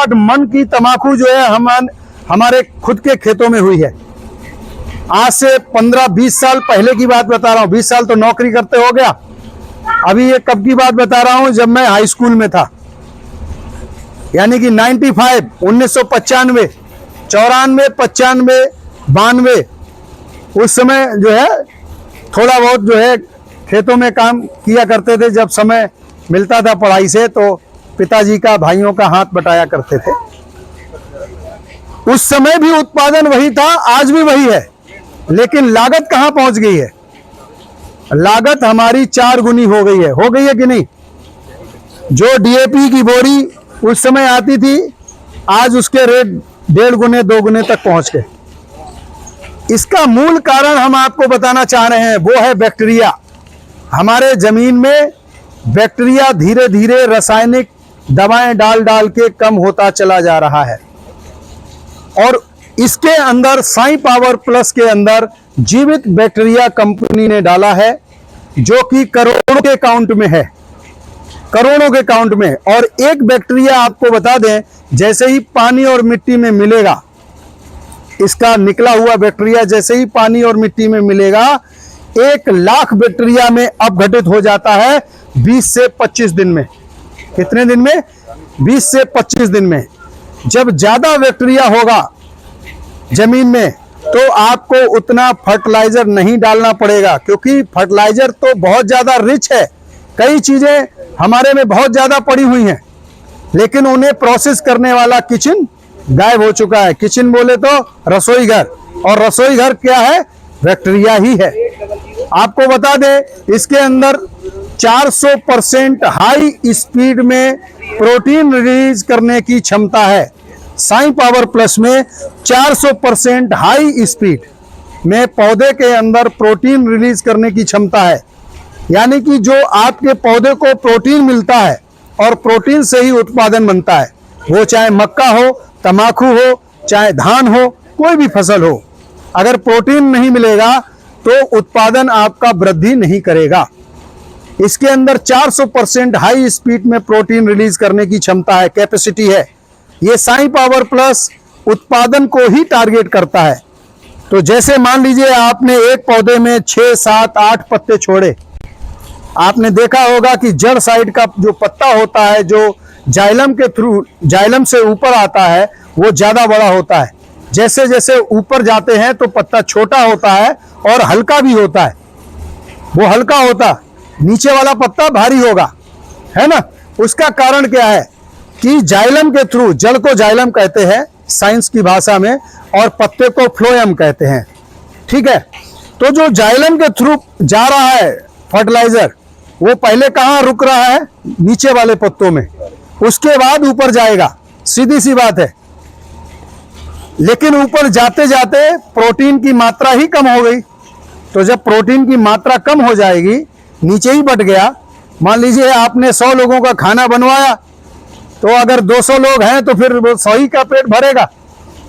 60 मन की तम्बाकू जो है हमारे खुद के खेतों में हुई है। आज से 15-20 साल पहले की बात बता रहा हूँ। 20 साल तो नौकरी करते हो गया, अभी ये कब की बात बता रहा हूँ, जब मैं हाई स्कूल में था, यानी कि 95, 1995, 94, 95, 92, उस समय जो है थोड़ा बहुत जो है खेतों में काम किया करते थे। जब समय मिलता था पढ़ाई से तो पिताजी का, भाइयों का हाथ बटाया करते थे। उस समय भी उत्पादन वही था, आज भी वही है, लेकिन लागत कहां पहुंच गई है? लागत हमारी 4 गुनी हो गई है कि नहीं? जो डीएपी की बोरी उस समय आती थी, आज उसके रेट 1.5 गुने 2 गुने तक पहुंच गए। इसका मूल कारण हम आपको बताना चाह रहे हैं, वो है बैक्टीरिया। हमारे जमीन में बैक्टीरिया धीरे धीरे रासायनिक दवाएं डाल डाल के कम होता चला जा रहा है, और इसके अंदर साई पावर प्लस के अंदर जीवित बैक्टीरिया कंपनी ने डाला है, जो कि करोड़ों के काउंट में है, करोड़ों के काउंट में। और एक बैक्टीरिया आपको बता दें, जैसे ही पानी और मिट्टी में मिलेगा, इसका निकला हुआ बैक्टीरिया जैसे ही पानी और मिट्टी में मिलेगा, 1 लाख बैक्टीरिया में अपघटित हो जाता है 20 से 25 दिन में। कितने दिन में? 20 से 25 दिन में। जब ज्यादा बैक्टीरिया होगा जमीन में तो आपको उतना फर्टिलाइजर नहीं डालना पड़ेगा, क्योंकि फर्टिलाइजर तो बहुत ज्यादा रिच है। कई चीजें हमारे में बहुत ज्यादा पड़ी हुई हैं, लेकिन उन्हें प्रोसेस करने वाला किचन गायब हो चुका है। किचन बोले तो रसोई घर, और रसोई घर क्या है? बैक्टीरिया ही है। आपको बता दें, इसके अंदर 400% हाई स्पीड में प्रोटीन रिलीज करने की क्षमता है। साई पावर प्लस में 400% हाई स्पीड में पौधे के अंदर प्रोटीन रिलीज करने की क्षमता है। यानी कि जो आपके पौधे को प्रोटीन मिलता है, और प्रोटीन से ही उत्पादन बनता है, वो चाहे मक्का हो, तम्बाकू हो, चाहे धान हो, कोई भी फसल हो, अगर प्रोटीन नहीं मिलेगा तो उत्पादन आपका वृद्धि नहीं करेगा। इसके अंदर 400% हाई स्पीड में प्रोटीन रिलीज करने की क्षमता है, कैपेसिटी है। ये साई पावर प्लस उत्पादन को ही टारगेट करता है। तो जैसे मान लीजिए आपने एक पौधे में 6, 7, 8 पत्ते छोड़े, आपने देखा होगा कि जड़ साइड का जो पत्ता होता है, जो जाइलम के थ्रू, जाइलम से ऊपर आता है, वो ज्यादा बड़ा होता है। जैसे जैसे ऊपर जाते हैं तो पत्ता छोटा होता है और हल्का भी होता है। वो हल्का होता, नीचे वाला पत्ता भारी होगा, है ना? उसका कारण क्या है कि जाइलम के थ्रू, जड़ को जाइलम कहते हैं साइंस की भाषा में, और पत्ते को फ्लोएम कहते हैं। ठीक है, तो जो जाइलम के थ्रू जा रहा है फर्टिलाइजर, वो पहले कहाँ रुक रहा है? नीचे वाले पत्तों में, उसके बाद ऊपर जाएगा। सीधी सी बात है। लेकिन ऊपर जाते जाते प्रोटीन की मात्रा ही कम हो गई। तो जब प्रोटीन की मात्रा कम हो जाएगी, नीचे ही बट गया। मान लीजिए आपने 100 लोगों का खाना बनवाया, तो अगर 200 लोग हैं तो फिर 100 ही का पेट भरेगा।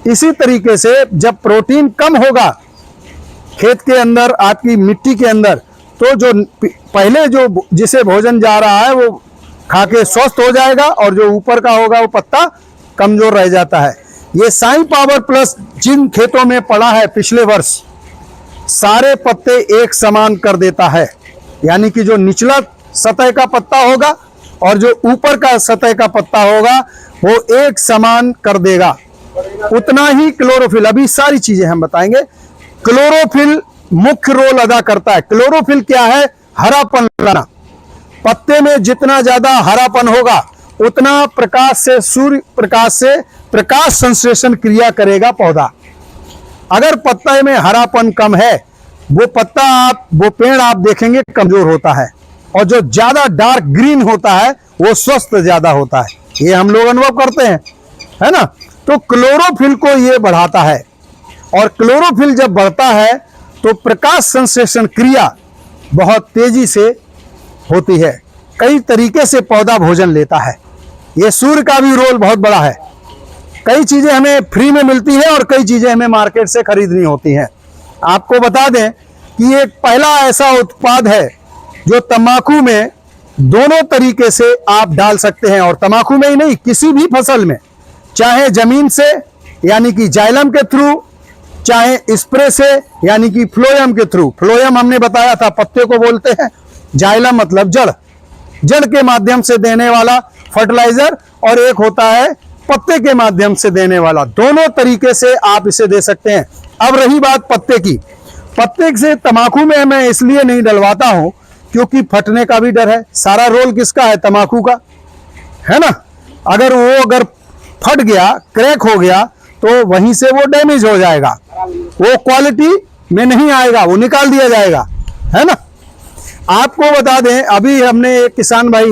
इसी तरीके से जब प्रोटीन कम होगा खेत के अंदर, आपकी मिट्टी के अंदर, तो जो पहले जो जिसे भोजन जा रहा है वो खा के स्वस्थ हो जाएगा, और जो ऊपर का होगा वो पत्ता कमजोर रह जाता है। ये साई पावर प्लस जिन खेतों में पड़ा है पिछले वर्ष, सारे पत्ते एक समान कर देता है। यानी कि जो निचला सतह का पत्ता होगा और जो ऊपर का सतह का पत्ता होगा, वो एक समान कर देगा। उतना ही क्लोरोफिल, अभी सारी चीजें हम बताएंगे। क्लोरोफिल मुख्य रोल अदा करता है। क्लोरोफिल क्या है? हरापन लाना। पत्ते में जितना ज्यादा हरापन होगा, उतना प्रकाश से, सूर्य प्रकाश से प्रकाश संश्लेषण क्रिया करेगा पौधा। अगर पत्ते में हरापन कम है, वो पेड़ आप देखेंगे कमजोर होता है, और जो ज्यादा डार्क ग्रीन होता है वो स्वस्थ ज्यादा होता है। ये हम लोग अनुभव करते हैं, है ना? तो क्लोरोफिल को ये बढ़ाता है, और क्लोरोफिल जब बढ़ता है तो प्रकाश संश्लेषण क्रिया बहुत तेजी से होती है। कई तरीके से पौधा भोजन लेता है। ये सूर्य का भी रोल बहुत बड़ा है। कई चीजें हमें फ्री में मिलती है और कई चीजें हमें मार्केट से खरीदनी होती हैं। आपको बता दें कि एक पहला ऐसा उत्पाद है जो तंबाकू में दोनों तरीके से आप डाल सकते हैं, और तंबाकू में ही नहीं, किसी भी फसल में चाहे जमीन से यानी कि जाइलम के थ्रू, चाहे स्प्रे से यानी कि फ्लोएम के थ्रू। फ्लोएम हमने बताया था पत्ते को बोलते हैं, जाइलम मतलब जड़, जड़ के माध्यम से देने वाला फर्टिलाइजर, और एक होता है पत्ते के माध्यम से देने वाला। दोनों तरीके से आप इसे दे सकते हैं। अब रही बात पत्ते की, पत्ते से तम्बाकू में मैं इसलिए नहीं डलवाता हूं क्योंकि फटने का भी डर है। सारा रोल किसका है? तम्बाकू का, है ना। अगर फट गया, क्रैक हो गया, तो वहीं से वो डैमेज हो जाएगा, वो क्वालिटी में नहीं आएगा, वो निकाल दिया जाएगा, है ना। आपको बता दें, अभी हमने एक किसान भाई